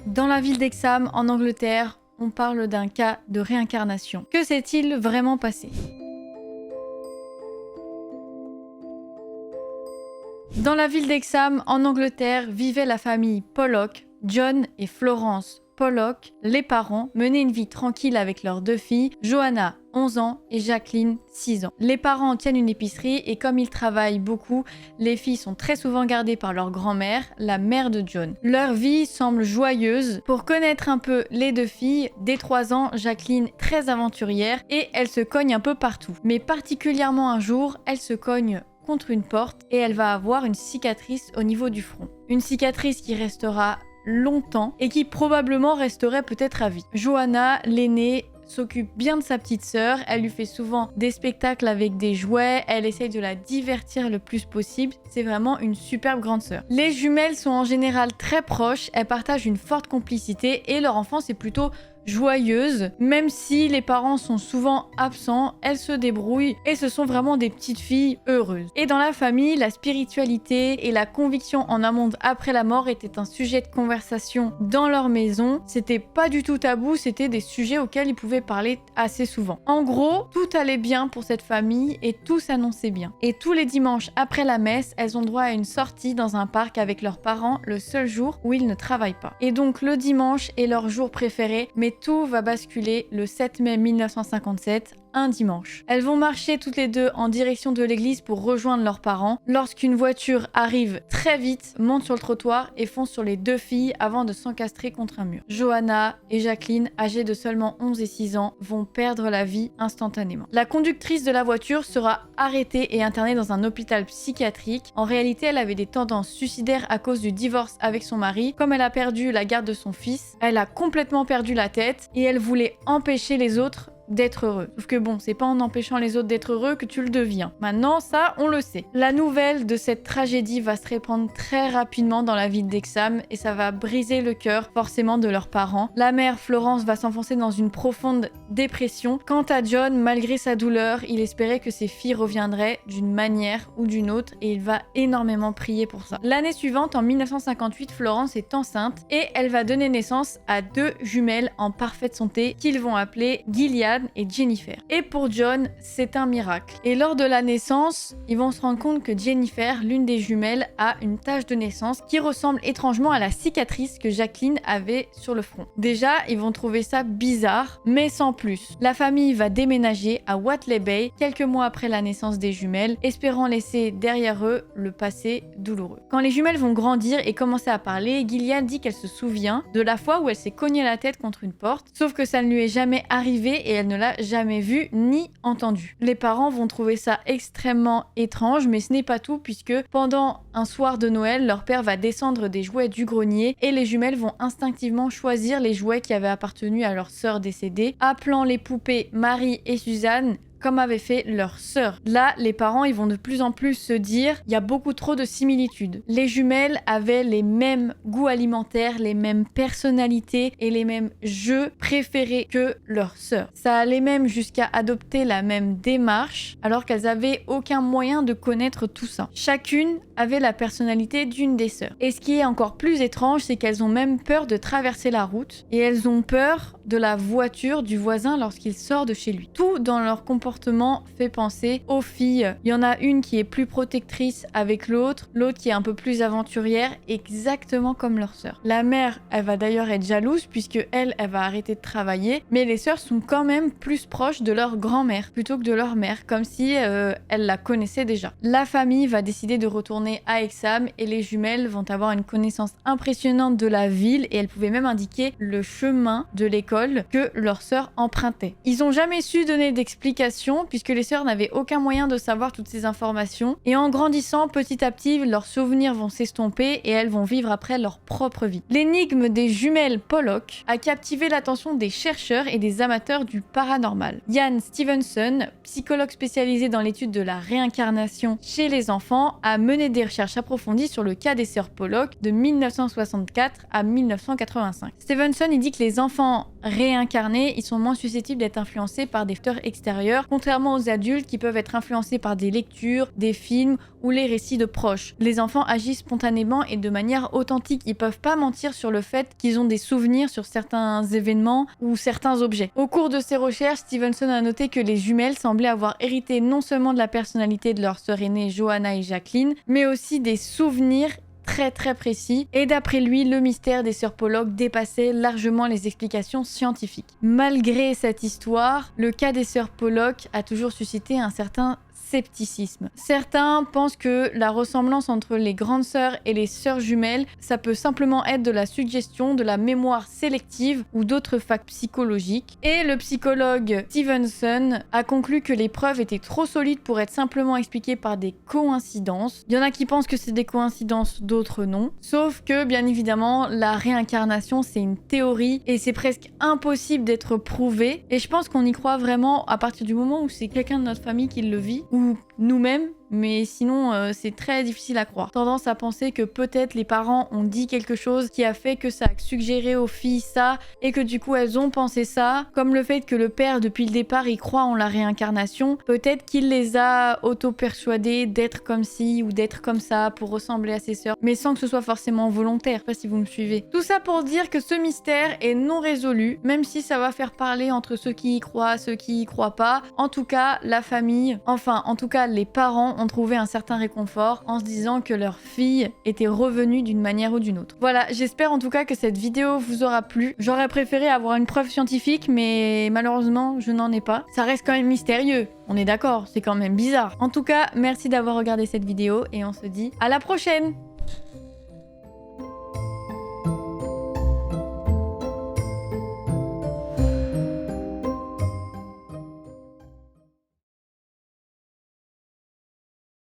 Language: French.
Dans la ville d'Hexham, en Angleterre, on parle d'un cas de réincarnation. Que s'est-il vraiment passé? Dans la ville d'Hexham, en Angleterre, vivait la famille Pollock. John et Florence Pollock, les parents, menaient une vie tranquille avec leurs 2 filles, Joanna, 11 ans, et Jacqueline, 6 ans. Les parents tiennent une épicerie et comme ils travaillent beaucoup, les filles sont très souvent gardées par leur grand-mère, la mère de John. Leur vie semble joyeuse. Pour connaître un peu les 2 filles, dès 3 ans, Jacqueline est très aventurière et elle se cogne un peu partout. Mais particulièrement un jour, elle se cogne contre une porte et elle va avoir une cicatrice au niveau du front. Une cicatrice qui restera longtemps et qui probablement resterait peut-être à vie. Joanna, l'aînée, s'occupe bien de sa petite sœur, elle lui fait souvent des spectacles avec des jouets, elle essaye de la divertir le plus possible, c'est vraiment une superbe grande sœur. Les jumelles sont en général très proches, elles partagent une forte complicité et leur enfance est plutôt joyeuse, même si les parents sont souvent absents, elles se débrouillent et ce sont vraiment des petites filles heureuses. Et dans la famille, la spiritualité et la conviction en un monde après la mort étaient un sujet de conversation dans leur maison. C'était pas du tout tabou, c'était des sujets auxquels ils pouvaient parler assez souvent. En gros, tout allait bien pour cette famille et tout s'annonçait bien. Et tous les dimanches après la messe, elles ont droit à une sortie dans un parc avec leurs parents, le seul jour où ils ne travaillent pas. Et donc le dimanche est leur jour préféré, mais tout va basculer le 7 mai 1957, un dimanche. Elles vont marcher toutes les 2 en direction de l'église pour rejoindre leurs parents lorsqu'une voiture arrive très vite, monte sur le trottoir et fonce sur les 2 filles avant de s'encastrer contre un mur. Joanna et Jacqueline, âgées de seulement 11 et 6 ans, vont perdre la vie instantanément. La conductrice de la voiture sera arrêtée et internée dans un hôpital psychiatrique. En réalité, elle avait des tendances suicidaires à cause du divorce avec son mari. Comme elle a perdu la garde de son fils, elle a complètement perdu la tête et elle voulait empêcher les autres d'être heureux. Sauf que bon, c'est pas en empêchant les autres d'être heureux que tu le deviens. Maintenant, ça, on le sait. La nouvelle de cette tragédie va se répandre très rapidement dans la ville d'Hexham et ça va briser le cœur forcément de leurs parents. La mère, Florence, va s'enfoncer dans une profonde dépression. Quant à John, malgré sa douleur, il espérait que ses filles reviendraient d'une manière ou d'une autre et il va énormément prier pour ça. L'année suivante, en 1958, Florence est enceinte et elle va donner naissance à 2 jumelles en parfaite santé qu'ils vont appeler Gilead et Jennifer. Et pour John, c'est un miracle. Et lors de la naissance, ils vont se rendre compte que Jennifer, l'une des jumelles, a une tache de naissance qui ressemble étrangement à la cicatrice que Jacqueline avait sur le front. Déjà, ils vont trouver ça bizarre, mais sans plus. La famille va déménager à Watley Bay quelques mois après la naissance des jumelles, espérant laisser derrière eux le passé douloureux. Quand les jumelles vont grandir et commencer à parler, Gilead dit qu'elle se souvient de la fois où elle s'est cognée la tête contre une porte, sauf que ça ne lui est jamais arrivé et elle ne l'a jamais vu ni entendu. Les parents vont trouver ça extrêmement étrange, mais ce n'est pas tout puisque pendant un soir de Noël, leur père va descendre des jouets du grenier et les jumelles vont instinctivement choisir les jouets qui avaient appartenu à leur sœur décédée, appelant les poupées Marie et Suzanne comme avait fait leur sœur. Là, les parents, ils vont de plus en plus se dire il y a beaucoup trop de similitudes. Les jumelles avaient les mêmes goûts alimentaires, les mêmes personnalités et les mêmes jeux préférés que leur sœur. Ça allait même jusqu'à adopter la même démarche alors qu'elles avaient aucun moyen de connaître tout ça. Chacune avait la personnalité d'une des sœurs. Et ce qui est encore plus étrange, c'est qu'elles ont même peur de traverser la route et elles ont peur de la voiture du voisin lorsqu'il sort de chez lui. Tout dans leur comportement fait penser aux filles. Il y en a une qui est plus protectrice avec l'autre qui est un peu plus aventurière, exactement comme leur sœur. La mère, elle va d'ailleurs être jalouse puisque elle va arrêter de travailler, mais les sœurs sont quand même plus proches de leur grand-mère plutôt que de leur mère, comme si elles la connaissaient déjà. La famille va décider de retourner à Hexham et les jumelles vont avoir une connaissance impressionnante de la ville et elles pouvaient même indiquer le chemin de l'école que leur sœur empruntait. Ils ont jamais su donner d'explication puisque les sœurs n'avaient aucun moyen de savoir toutes ces informations et en grandissant petit à petit leurs souvenirs vont s'estomper et elles vont vivre après leur propre vie. L'énigme des jumelles Pollock a captivé l'attention des chercheurs et des amateurs du paranormal. Ian Stevenson, psychologue spécialisé dans l'étude de la réincarnation chez les enfants, a mené des recherches approfondies sur le cas des sœurs Pollock de 1964 à 1985. Stevenson il dit que les enfants réincarnés, ils sont moins susceptibles d'être influencés par des facteurs extérieurs, contrairement aux adultes qui peuvent être influencés par des lectures, des films ou les récits de proches. Les enfants agissent spontanément et de manière authentique, ils peuvent pas mentir sur le fait qu'ils ont des souvenirs sur certains événements ou certains objets. Au cours de ses recherches, Stevenson a noté que les jumelles semblaient avoir hérité non seulement de la personnalité de leur sœur aînée Johanna et Jacqueline, mais aussi des souvenirs très précis, et d'après lui, le mystère des sœurs Pollock dépassait largement les explications scientifiques. Malgré cette histoire, le cas des sœurs Pollock a toujours suscité un certain scepticisme. Certains pensent que la ressemblance entre les grandes sœurs et les sœurs jumelles, ça peut simplement être de la suggestion, de la mémoire sélective ou d'autres facteurs psychologiques. Et le psychologue Stevenson a conclu que les preuves étaient trop solides pour être simplement expliquées par des coïncidences. Il y en a qui pensent que c'est des coïncidences, d'autres non. Sauf que, bien évidemment, la réincarnation, c'est une théorie et c'est presque impossible d'être prouvé. Et je pense qu'on y croit vraiment à partir du moment où c'est quelqu'un de notre famille qui le vit, ou nous-mêmes, mais sinon c'est très difficile à croire. Tendance à penser que peut-être les parents ont dit quelque chose qui a fait que ça a suggéré aux filles ça, et que du coup elles ont pensé ça, comme le fait que le père depuis le départ il croit en la réincarnation, peut-être qu'il les a auto-persuadés d'être comme ci ou d'être comme ça pour ressembler à ses sœurs, mais sans que ce soit forcément volontaire, je sais pas si vous me suivez. Tout ça pour dire que ce mystère est non résolu, même si ça va faire parler entre ceux qui y croient, ceux qui y croient pas. En tout cas, la famille, enfin en tout cas les parents ont trouvé un certain réconfort en se disant que leur fille était revenue d'une manière ou d'une autre. Voilà, j'espère en tout cas que cette vidéo vous aura plu. J'aurais préféré avoir une preuve scientifique, mais malheureusement, je n'en ai pas. Ça reste quand même mystérieux, on est d'accord, c'est quand même bizarre. En tout cas, merci d'avoir regardé cette vidéo et on se dit à la prochaine!